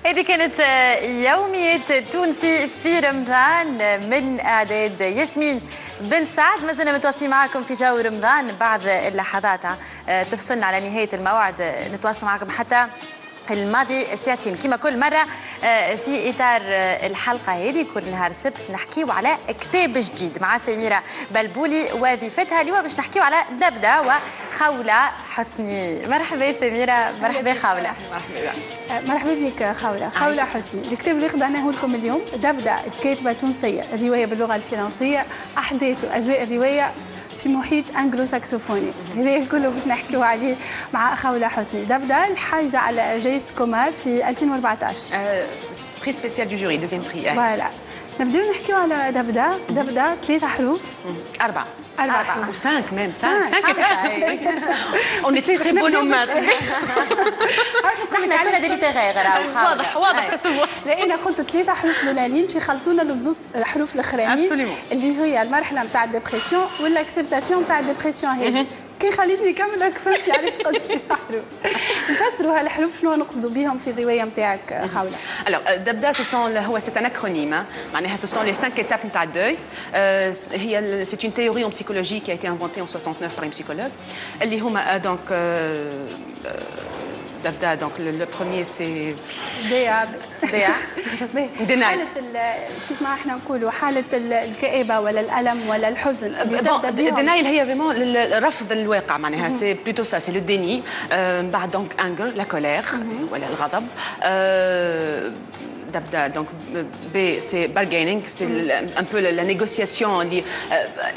هذه كانت يوميات تونسي في رمضان من إعداد ياسمين بن سعد. ما زلنا متواصلين معكم في جو رمضان. بعد اللحظات تفصلنا على نهاية الموعد نتواصل معكم حتى الماضي ساعتين كما كل مرة في إطار الحلقة هذه كل نهار السبت نحكيو على كتاب جديد مع سميرة بلبولي وظيفتها اليوم باش نحكيو على دبدة وخولة حسني. مرحبا سميرة. مرحبا خولة. مرحبا بك خولة حسني. الكتاب اللي خضعناه لكم اليوم دبدة، الكاتبة تونسية، الرواية باللغة الفرنسية، أحداث وأجواء الرواية في محيط انجلو ساكسوفوني. هذا كله باش نحكيو عليه مع خولة حسني. دبدة الحايزة على جائزة كومار في 2014. بري سبيسيال دو جوري دوزيام بري. فوالا نبداو نحكيو على دبدة. دبدة 3 حروف. أربعة حروف. ou 5 même 5 on est très bon en maths. نحن كنا دي ليتيغير واضح سسوه. لأن قلت 3 حروف الأولانيين باش يخلطونا للزوز الحروف الأخرانيين اللي هي المرحلة نتاع الديبرسيون ولا اكسبتاسيون نتاع الديبرسيون هذه. كي خليتني نكمل فهمت علاش قلت 3 حروف. نفسروا هالحروف شنو نقصدوا بهم في الرواية نتاعك خولة؟ Alors دبدة c'est un acronyme. معناها ce sont les 5 étapes نتاع الدeuil. C'est une théorie en psychologie qui a été inventée en 69 par un psychologue. اللي هما donc دبدة donc le premier c'est حالة كيف ما احنا نقولوا حالة الكآبة ولا الألم ولا الحزن. الدينايل هي vraiment رفض الواقع معناها c'est plutôt ça, c'est le déni. بعد donc anger, la colère ولا الغضب. دبدة donc B c'est bargaining, c'est un peu la négociation اللي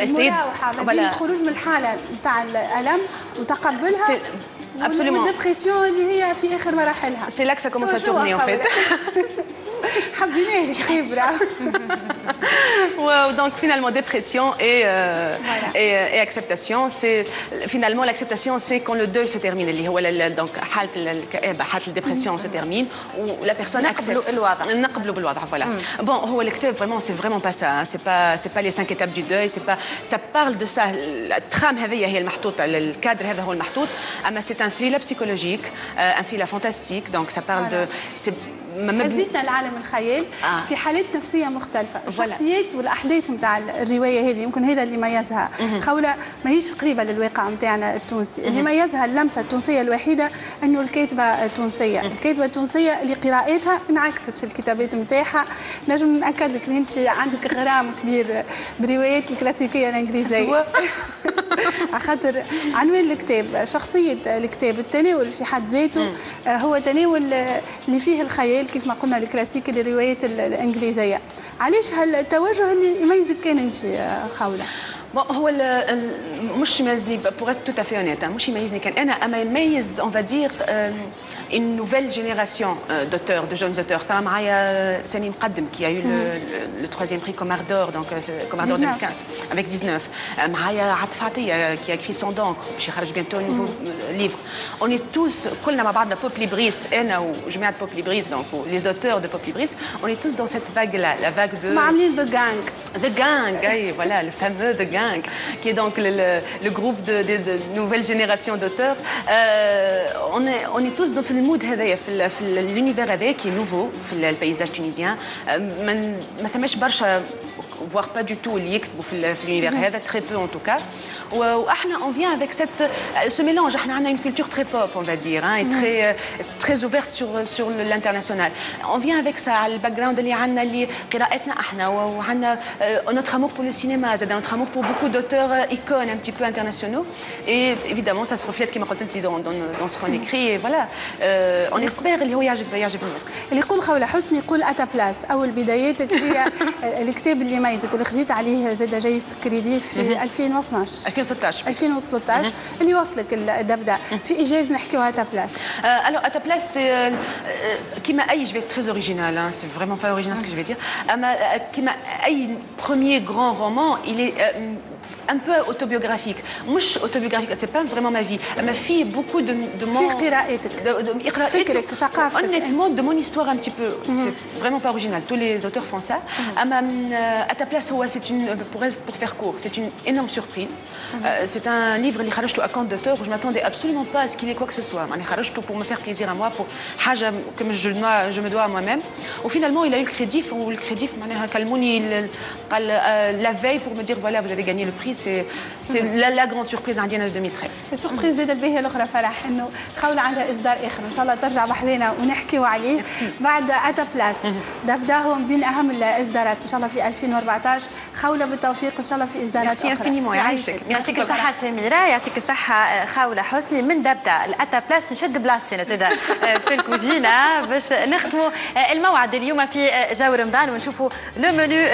المراوحة ما بين الخروج من الحالة نتاع الألم وتقبلها والديبرسيون اللي هي في آخر مراحلها. C'est là que ça commence à tourner en fait. حبيناه خبرة. Donc finalement dépression et acceptation. C'est finalement l'acceptation, c'est quand le deuil se termine. اللي هو donc حالة الكآبة حالة الديبرسيون se termine où la personne accepte. نقبلوا بالوضع. Voilà. Bon, هو الكتاب vraiment c'est vraiment pas ça. C'est pas les 5 étapes du deuil. C'est pas ça parle de ça. الترام هذه هي المحطوطة. الكادر هذا هو المحطوط. أما c'est un thriller psychologique, un thriller fantastique. Donc ça parle de هزيتنا العالم الخيال في حالات نفسيه مختلفه. الشخصيات والاحداث نتاع الروايه هذه يمكن هذا اللي ميزها. خولة ماهيش قريبه للواقع نتاعنا التونسي. اللي ميزها اللمسه التونسيه الوحيده انه الكاتبه تونسيه. الكاتبه التونسيه اللي قراءاتها انعكست في الكتابات نتاعها. نجم ناكد لك انت عندك غرام كبير بروايات الكلاسيكيه الانجليزيه. على خاطر عنوان الكتاب، شخصيه الكتاب، التناول في حد ذاته هو تناول اللي فيه الخيال كيف ما قلنا الكلاسيكي للروايات الانجليزيه. علاش هالتوجه اللي يميزك كان انت خولة؟ هو مش يميزني pour être tout à fait honnête مش يميزني كان انا اما يميز on va dire une nouvelle génération d'auteurs, de jeunes auteurs. Ça معايا سامي مقدم qui a eu le 3e prix Comar d'Or, donc Comar d'Or 2015 avec 19. معايا عاطف عطية qui a écrit Son d'encre باش يخرج bientôt un nouveau livre. On est tous كلنا مع بعضنا Pop Libris انا وجماعة Pop Libris donc les auteurs de Pop Libris, on est tous dans cette vague là, la vague de عاملين The Gang, voilà le fameux The Gang qui est donc le groupe de nouvelle génération d'auteurs. On est tous dans المود هذايا في l'univers هذايا qui est nouveau في البيزاج tunisien. ما ثماش برشا voire pas du tout اللي يكتبوا في l'univers هذا, très peu en tout cas. واحنا on vient avec ce mélange. احنا عندنا une culture très pop on va dire et très ouverte sur l'international. On vient avec ça على الباك جراوند اللي عندنا اللي قراءتنا احنا وعندنا notre amour pour le cinéma, notre amour pour beaucoup d'auteurs icônes un petit peu internationaux et évidemment ça se reflète كما قلت انت dans ce qu'on écrit et voilà. On espère اللي هو يعجب الناس. اللي يقول خولة حسني يقول أتا بلاس. أول بداياتك هي الكتاب اللي يميزك واللي خذيت عليه زاد جايزة كريدي في 2013 اللي وصلك الدبدة في إجازة نحكيوها أتا بلاس. Alors أتا بلاس كيما أي je vais être très original, c'est vraiment pas original ce que je vais dire. كيما أي premier grand roman, il est un peu autobiographique. مش autobiographique, c'est pas vraiment ma vie. Ma fille, beaucoup de mon... في قراءتك. فكرك ثقافتك. Honnêtement, de mon histoire un petit peu. C'est vraiment pas original. Tous les auteurs font ça. À ta place, c'est une, pour faire court, c'est une énorme surprise. C'est un livre اللي خرجته à compte d'auteur où je m'attendais absolument pas à ce qu'il ait quoi que ce soit. ماني خرجته pour me faire plaisir à moi, pour حاجة comme je me dois à moi-même. Ou finalement, il a eu le crédit, ou le crédit, معناها كلموني la veille pour me dire voilà, vous avez gagné le prix. C'est la grande surprise indienne de 2013. السوربريز زاد الباهية الأخرى فرح إنه خولة عندها إصدار آخر إن شاء الله ترجع بحذنا ونحكيوا عليه بعد أتا بلاس. ده من بين أهم الإصدارات إن شاء الله في 2014. خولة بالتوفيق إن شاء الله في إصدارات أخرى. Merci infiniment. يعطيك الصحة سميرة، يعطيك الصحة خولة حسني. من دبدة الأتا بلاس نشد بلاصتنا تدا في الكوجينة باش نختموا الموعد اليوم في جو رمضان ونشوفوا لو منو.